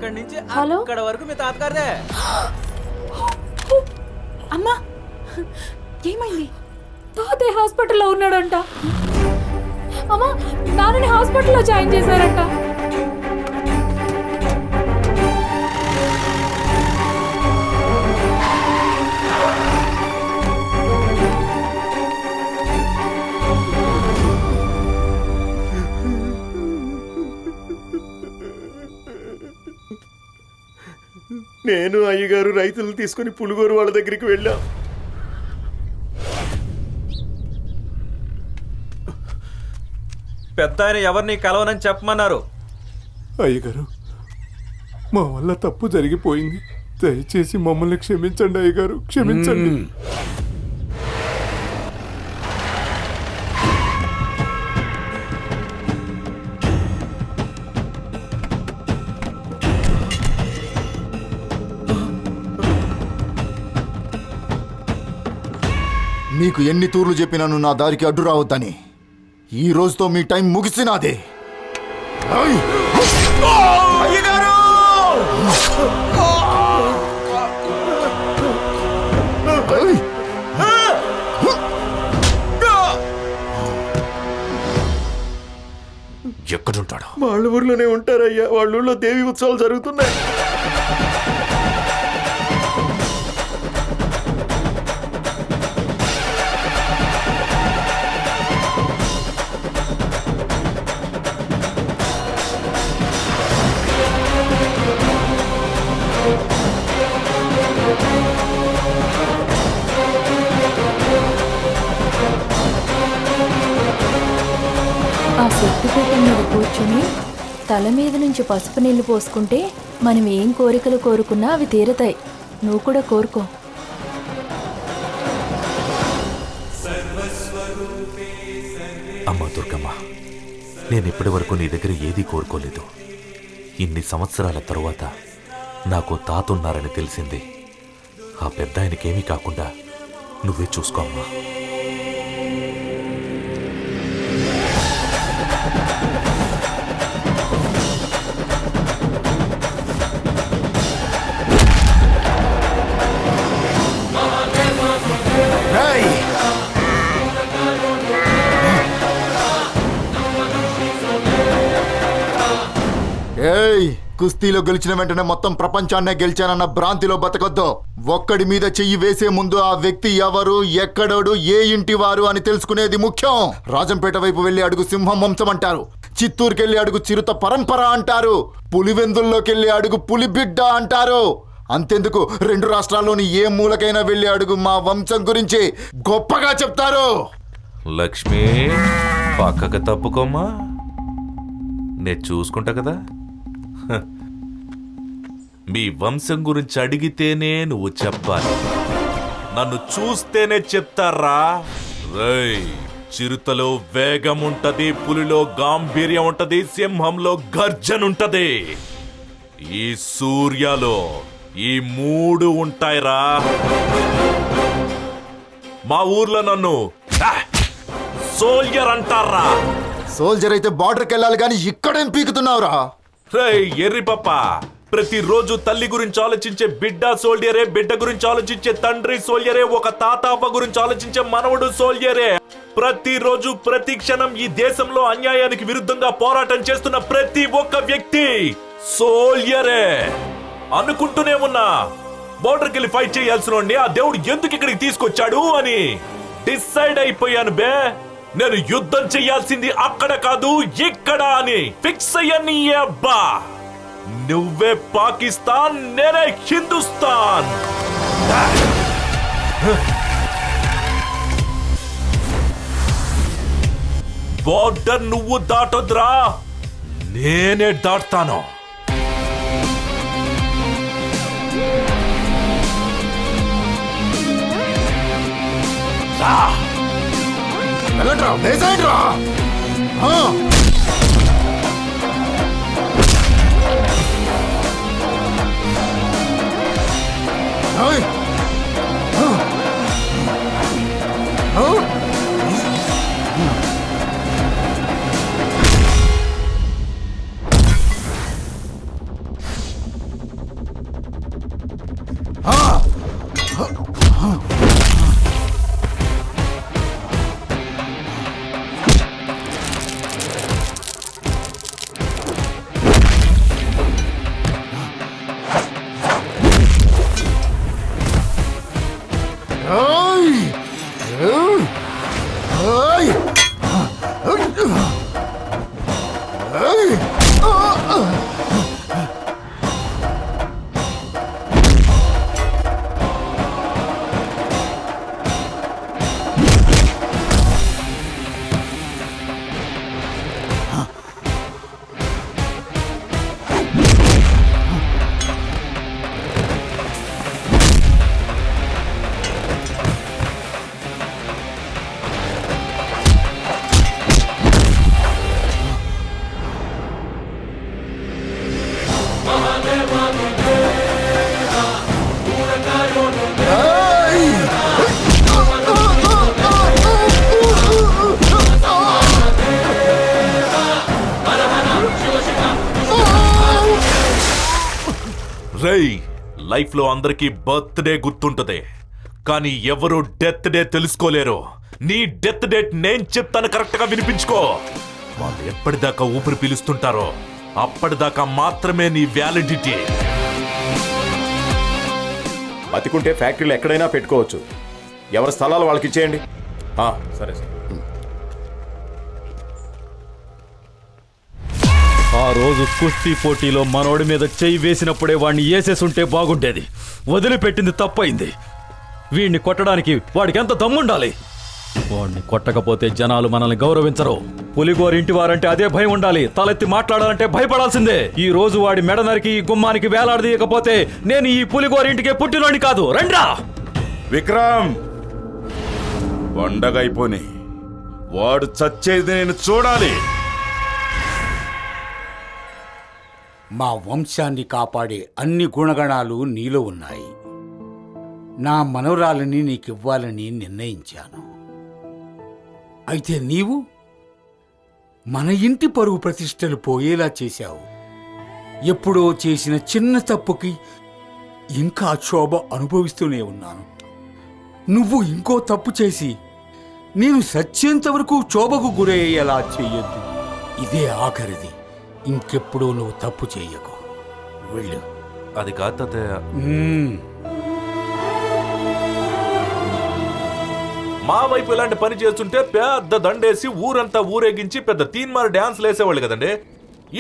ఇక్కడి నుంచి హలో? అక్కడ వరకు మీ తాతగారిదే. అమ్మా, ఏమైంది? తాతయ్య హాస్పిటల్లో ఉన్నాడంట. అమ్మా, నాన్నని హాస్పిటల్లో జాయిన్ చేశారంట. నేను అయ్యగారు రైతులు తీసుకుని పులుగోరు వాళ్ళ దగ్గరికి వెళ్ళాం. పెద్ద ఆయన ఎవరిని కలవనని చెప్పమన్నారు. అయ్యగారు, మా వల్ల తప్పు జరిగిపోయింది. దయచేసి మమ్మల్ని క్షమించండి అయ్యగారు, క్షమించండి. మీకు ఎన్ని తూర్లు చెప్పినాను నా దారికి అడ్డు రావద్దని. ఈ రోజుతో మీ టైం ముగిసినాదే. ఎక్కడుంటాడు? వాళ్ళ ఊర్లోనే ఉంటారయ్యా. వాళ్ళ ఊళ్ళో దేవి ఉత్సవాలు జరుగుతున్నాయి. ఆ శక్తిపీఠ మీద కూర్చుని తల మీద నుంచి పసుపు నీళ్లు పోసుకుంటే మనం ఏం కోరికలు కోరుకున్నా అవి తీరతాయి. నువ్వు కూడా కోరుకో. అమ్మా దుర్గమ్మ, నేను ఇప్పటి వరకు నీ దగ్గర ఏదీ కోరుకోలేదు. ఇన్ని సంవత్సరాల తరువాత నాకు తాతున్నారని తెలిసింది. ఆ పెద్ద ఆయనకేమీ కాకుండా నువ్వే చూసుకో అమ్మా. ఏయ్, కుస్తీలో గెలిచిన వెంటనే మొత్తం ప్రపంచాన్నే గెలిచానన్న భ్రాంతిలో బతకొద్దు. ఒక్కడి మీద చెయ్యి వేసే ముందు ఆ వ్యక్తి ఎవరు, ఎక్కడోడు, ఏ ఇంటి వారు అని తెలుసుకునేది ముఖ్యం. రాజంపేట వైపు వెళ్లి అడుగు సింహం వంశం అంటారు. చిత్తూరుకెళ్లి అడుగు చిరుత పరంపర అంటారు. పులివెందుల్లోకెళ్లి అడుగు పులిబిడ్డ అంటారు. అంతెందుకు, రెండు రాష్ట్రాల్లోని ఏ మూలకైనా వెళ్లి అడుగు మా వంశం గురించి గొప్పగా చెప్తారు. లక్ష్మి, పక్కకు తప్పుకోమ్మా, నేను చూసుకుంటా కదా. మీ వంశం గురించి అడిగితేనే నువ్వు చెప్పాలి, నన్ను చూస్తేనే చెప్తారా? రేయ్, చిరుతలో వేగం ఉంటది, పులిలో గాంభీర్యం ఉంటది, సింహంలో గర్జనుంటది. ఈ సూర్యలో ఈ మూడు ఉంటాయిరా. మా ఊర్లో నన్ను సోల్జర్ అంటారా. సోల్జర్ అయితే బార్డర్కి వెళ్ళాలి కానీ ఇక్కడేం పీకుతున్నావురా? రేయ్ ఎర్రి పప్ప, ప్రతిరోజు తల్లి గురించి ఆలోచించే బిడ్డ సోల్జరే, బిడ్డ గురించి ఆలోచించే తండ్రి సోల్జరే, ఒక తాత అవ్వ గురించి ఆలోచించే మనవడు సోల్జరే. ప్రతిరోజు ప్రతి క్షణం ఈ దేశంలో అన్యాయానికి విరుద్ధంగా పోరాటం చేస్తున్న ప్రతి ఒక్క వ్యక్తి సోల్జరే. అనుకుంటూనే ఉన్నా, బోర్డర్కి వెళ్ళి ఫైట్ చేయాల్సిన ఆ దేవుడు ఎందుకు ఇక్కడికి తీసుకొచ్చాడు అని డిసైడ్ అయిపోయాను బే. నేను యుద్ధం చెయ్యాల్సింది అక్కడ కాదు ఇక్కడ అని ఫిక్స్ అయ్యాను. అబ్బా, నువ్వే పాకిస్తాన్, నేనే హిందుస్థాన్. బోర్డర్ నువ్వు దాటొద్దురా, నేనే దాటుతాను. వెళ్ళండ్రా, వేసేయండ్రా. ఏయ్! ఏయ్! రేయ్, లైఫ్ లో అందరికీ బర్త్డే గుర్తుంటది, కానీ ఎవరు డెత్ డే తెలుసుకోలేరు. నీ డెత్ డేట్ నేను చెప్తాను, కరెక్ట్ గా వినిపించుకో. వాళ్ళు ఎప్పటిదాకా ఊపిరి పీలుస్తుంటారో అప్పటిదాకా మాత్రమే నీ వ్యాలిడిటీ. బతికుంటే ఫ్యాక్టరీలు ఎక్కడైనా పెట్టుకోవచ్చు. ఎవరి స్థలాలు వాళ్ళకి ఇచ్చేయండి. సరే సార్. ఆ రోజు కుస్తీ పోటీలో మనోడి మీద చెయ్యి వేసినప్పుడే వాడిని వేసేసుంటే బాగుండేది. వదిలిపెట్టింది తప్పైంది. వీడిని కొట్టడానికి వాడికి ఎంత దమ్ముండాలి. వాడిని కొట్టకపోతే జనాలు మనల్ని గౌరవించరు. పులిగోరింటి వారంటే అదే భయం ఉండాలి. తలెత్తి మాట్లాడాలంటే భయపడాల్సిందే. ఈ రోజు వాడి మెడ నరికి ఈ గుమ్మానికి వేలాడదీయకపోతే నేను ఈ పులిగోరింటికే పుట్టినోని కాదు. రండ్రా విక్రమ్, పండగైపోని వాడు చచ్చేది నేను చూడాలి. మా వంశాన్ని కాపాడే అన్ని గుణగణాలు నీలో ఉన్నాయి. నా మనవరాలని నీకివ్వాలని నిర్ణయించాను. అయితే నీవు మన ఇంటి పరువు ప్రతిష్టలు పోయేలా చేశావు. ఎప్పుడో చేసిన చిన్న తప్పుకి ఇంకా క్షోభ అనుభవిస్తూనే ఉన్నాను. నువ్వు ఇంకో తప్పు చేసి నేను సచ్చేంత వరకు క్షోభకు గురయ్యేలా చెయ్యొద్దు. ఇదే ఆఖరిది. ఇంకెప్పుడూ నువ్వు తప్పు చెయ్యకు. వెళ్ళు. అది కాదు తాతయ్య. మా వైపు ఇలాంటి పని చేస్తుంటే పెద్ద దండేసి ఊరంతా ఊరేగించి పెద్ద తీన్మార్ డాన్స్ లేసేవాళ్ళు కదండి.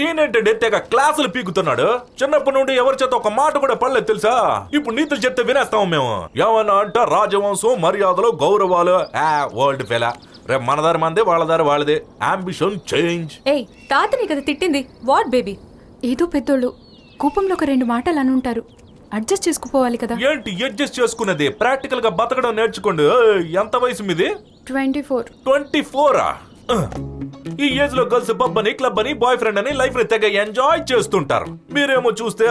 ఈయనేంటండి తెగ క్లాసులు పీకుతున్నాడు. చిన్నప్పటి నుండి ఎవరి చేత ఒక మాట కూడా పడలేదు తెలుసా. ఇప్పుడు నీతులు చెప్తే వినేస్తాము మేము. ఏమన్నా అంట రాజవంశం, మర్యాదలు, గౌరవాలు. వరల్డ్ ఫెలా. రేపు మనదారి మందే, వాళ్ళదారి వాళ్ళదే. Ambition change. ఏయ్, తాతని కదా తిట్టింది. What baby? ఏదో పెద్దోళ్ళు కోపంలో ఒక 2 మాటలు అనుంటారు. అడ్జస్ట్ చేసుకుపోవాలి కదా. ఏంటి అడ్జస్ట్ చేసుకున్నది? ప్రాక్టికల్ గా బతకడం నేర్చుకోండి. ఎంత వయసు మీది? 24. 24ఆ? ఈ ఏజ్ లో గర్ల్స్ పబ్ అని, క్లబ్ అని, బాయ్ ఫ్రెండ్ అని లైఫ్ ని తెగ ఎంజాయ్ చేస్తుంటారు. మీరేమో చూస్తే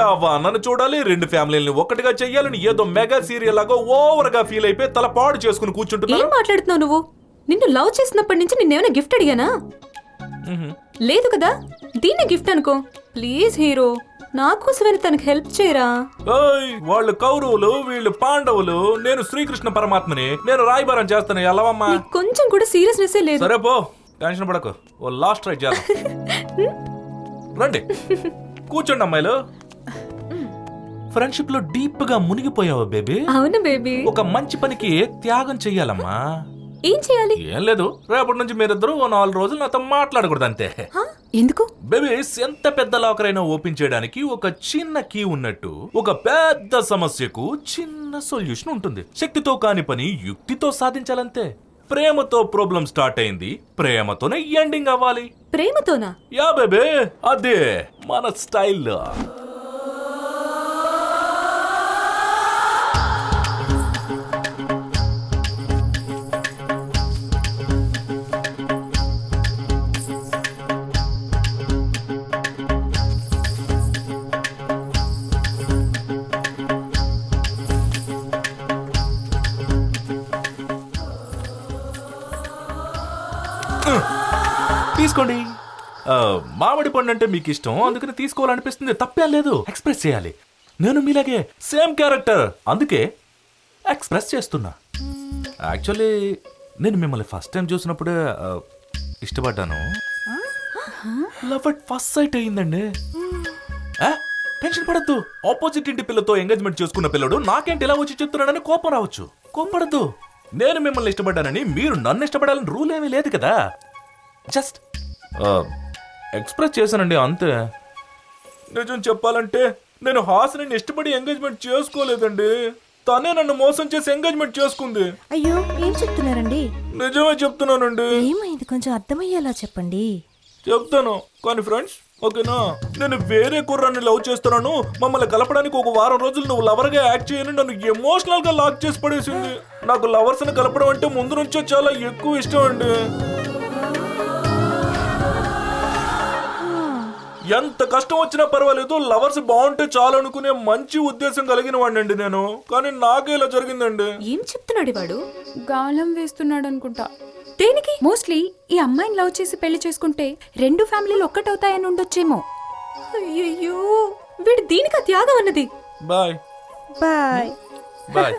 నన్ను చూడాలి, 2 ఫ్యామిలీని ఒకటిగా చెయ్యాలని ఏదో మెగా సీరియల్ లాగా ఓవర్ గా ఫీల్ అయిపోయి తల పాడు చేసుకుని కూర్చుంటున్నారు. ఏం మాట్లాడుతున్నావు నువ్వు? నిన్ను లవ్ చేసినప్పటి నుంచి నిన్నేమైనా గిఫ్ట్ అడిగానా? లేదు కదా. దీన్ని గిఫ్ట్ అనుకో ప్లీజ్. హీరో, నా కోసమైనా తనకి హెల్ప్ చేయరా. వాళ్ళు కౌరవులు, వీళ్ళు పాండవులు, నేను శ్రీకృష్ణ పరమాత్మని. నేను రాయబారం చేస్తాను. ఎలావమ్మా? కొంచెం కూడా సీరియస్నెస్ లేదు. సరే పో, టెన్షన్ పడకు. ఓ లాస్ట్ ట్రై చేద్దాం. రండి కూర్చోండి అమ్మాయిలు. ఫ్రెండ్షిప్ లో డీప్ గా మునిగిపోయావా బేబీ? అవును బేబీ. ఒక మంచి పనికి త్యాగం చెయ్యాలమ్మా. ఏం చేయాలి? ఏం లేదు, రేపటి నుంచి మీరిద్దరు 4 రోజులు నాతో మాట్లాడకూడదు అంతే. ఎందుకు? బేబీస్, ఎంత పెద్ద లాకర్ అయినా ఓపెన్ చేయడానికి ఒక చిన్న కీ ఉన్నట్టు ఒక పెద్ద సమస్యకు చిన్న సొల్యూషన్ ఉంటుంది. శక్తితో కాని పని యుక్తితో సాధించాలంతే. ప్రేమతో ప్రాబ్లం స్టార్ట్ అయింది, ప్రేమతోనే ఎండింగ్ అవ్వాలి. ప్రేమతోనా? యా బేబీ, అదే మన స్టైల్లో. తీసుకోండి. మామిడి పండు అంటే మీకు ఇష్టం, అందుకని తీసుకోవాలనిపిస్తుంది. తప్పేం లేదు, ఎక్స్ప్రెస్ చేయాలి. నేను మీలాగే సేమ్ క్యారెక్టర్, అందుకే ఎక్స్ప్రెస్ చేస్తున్నా. యాక్చువల్లీ నేను మిమ్మల్ని ఫస్ట్ టైం చూసినప్పుడే ఇష్టపడ్డాను. లవ్ అట్ ఫస్ట్ సైట్ అయిందండి. టెన్షన్ పడద్దు. ఆపోజిట్ ఇంటి పిల్లతో ఎంగేజ్మెంట్ చేసుకున్న పిల్లడు నాకేంటి ఇలా వచ్చి చెప్తున్నాడని కోపం రావచ్చు. కోపడద్దు. నేను మిమ్మల్ని ఇష్టపడ్డానని మీరు నన్ను ఇష్టపడాలని రూల్ ఏమీ లేదు కదా. జస్ట్ ఎక్స్ప్రెస్ చేశానండి అంతే. నిజం చెప్పాలంటే నేను హాసిని ఇష్టపడి ఎంగేజ్మెంట్ చేసుకోలేదండి. తనే నన్ను మోసం చేసి ఎంగేజ్మెంట్ చేసుకుంది. అయ్యో ఏం చెప్తున్నారండి? నిజమే చెప్తున్నానండి. ఏమైంది కొంచెం అర్థమయ్యేలా చెప్పండి. చెప్తాను కానీ ఫ్రెండ్స్ ఓకేనా, నేను వేరే కుర్రాన్ని లవ్ చేస్తున్నాను, మమ్మల్ని కలపడానికి ఒక వారం రోజులు నువ్వు లవర్ గా యాక్ట్ చేయని నన్ను ఎమోషనల్ గా లాక్ చేసి పడేసింది. నాకు లవర్స్ ని కలపడం అంటే ముందు నుంచో చాలా ఎక్కువ ఇష్టం అండి. ఎంత కష్టం వచ్చినా పర్వాలేదు, లవర్స్ బాగుంటే చాలు అనుకునే మంచి ఉద్దేశం కలిగిన వాడినండి నేను. కానీ నాకే ఇలా జరిగిందండి. ఏం చెప్తున్నాడు వాడు? గాలం వేస్తున్నాడు అనుకుంటా. దేనికి? మోస్ట్లీ ఈ అమ్మాయిని లవ్ చేసి పెళ్లి చేసుకుంటే 2 ఫ్యామిలీలు ఒక్కటవుతాయని ఉండొచ్చేమో. అయ్యయ్యో, వీడు దీనికి త్యాగం అన్నది. Bye bye. బాయ్.